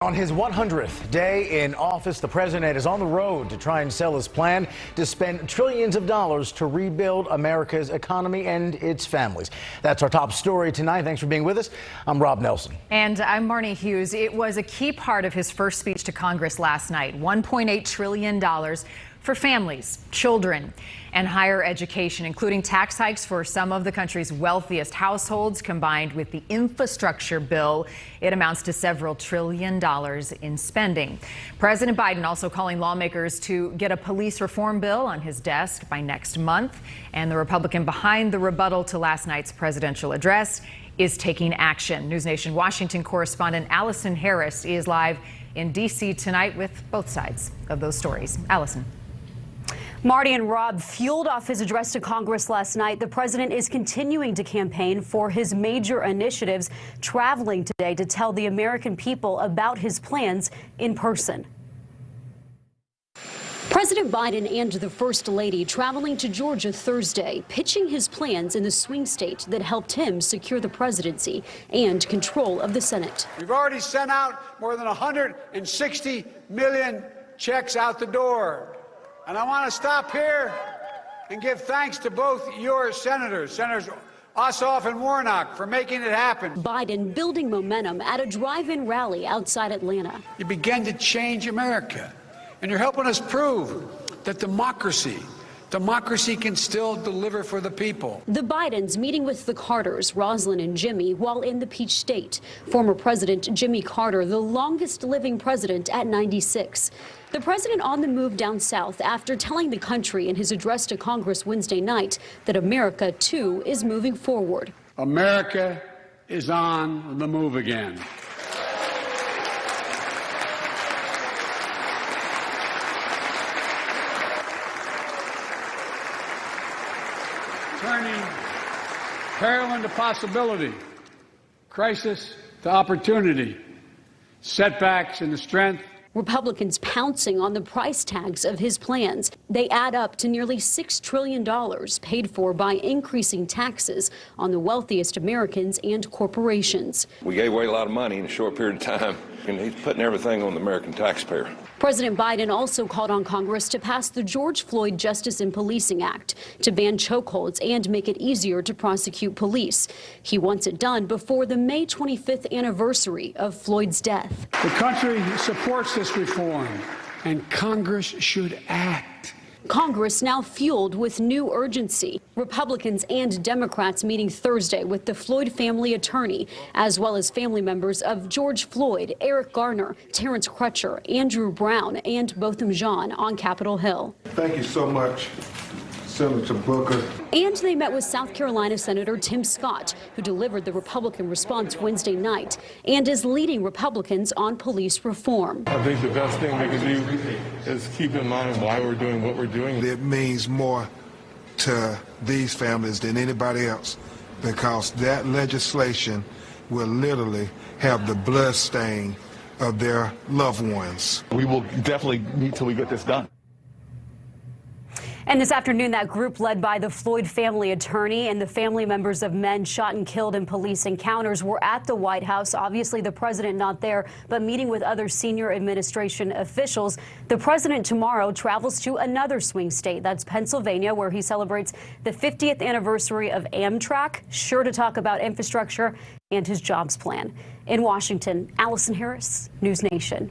On his 100th day in office, the president is on the road to try and sell his plan to spend trillions of dollars to rebuild America's economy and its families. That's our top story tonight. Thanks for being with us. I'm Rob Nelson. And I'm Marnie Hughes. It was a key part of his first speech to Congress last night. $1.8 trillion for families, children, and higher education, including tax hikes for some of the country's wealthiest households. Combined with the infrastructure bill, it amounts to several $1 trillion in spending. President Biden also calling lawmakers to get a police reform bill on his desk by next month. And the Republican behind the rebuttal to last night's presidential address is taking action. News Nation Washington correspondent Allison Harris is live in D.C. tonight with both sides of those stories. Allison. Marty and Rob, fueled off his address to Congress last night, the president is continuing to campaign for his major initiatives, traveling today to tell the American people about his plans in person. President Biden and the First Lady traveling to Georgia Thursday, pitching his plans in the swing state that helped him secure the presidency and control of the Senate. We've already sent out more than 160 million checks out the door. And I want to stop here and give thanks to both your Senators Ossoff and Warnock, for making it happen. Biden building momentum at a drive-in rally outside Atlanta. You began to change America, and you're helping us prove that democracy can still deliver for the people. The Bidens meeting with the Carters, Rosalynn and Jimmy, while in the Peach State. Former President Jimmy Carter, the longest living president at 96. The president on the move down south after telling the country in his address to Congress Wednesday night that America, too, is moving forward. America is on the move again. Turning peril into possibility, crisis to opportunity, setbacks into strength. Republicans pouncing on the price tags of his plans. They add up to nearly $6 trillion paid for by increasing taxes on the wealthiest Americans and corporations. We gave away a lot of money in a short period of time, and he's putting everything on the American taxpayer. President Biden also called on Congress to pass the George Floyd Justice in Policing Act to ban chokeholds and make it easier to prosecute police. He wants it done before the May 25th anniversary of Floyd's death. The country supports this reform, and Congress should act. Congress now fueled with new urgency. Republicans and Democrats meeting Thursday with the Floyd family attorney, as well as family members of George Floyd, Eric Garner, Terrence Crutcher, Andrew Brown, and Botham Jean on Capitol Hill. Thank you so much, Senator Booker. And they met with South Carolina Senator Tim Scott, who delivered the Republican response Wednesday night and is leading Republicans on police reform. I think the best thing we can do is keep in mind why we're doing what we're doing. It means more to these families than anybody else, because that legislation will literally have the blood stain of their loved ones. We will definitely need till we get this done. And this afternoon, that group led by the Floyd family attorney and the family members of men shot and killed in police encounters were at the White House. Obviously, the president not there, but meeting with other senior administration officials. The president tomorrow travels to another swing state. That's Pennsylvania, where he celebrates the 50th anniversary of Amtrak. Sure to talk about infrastructure and his jobs plan. In Washington, Allison Harris, News Nation.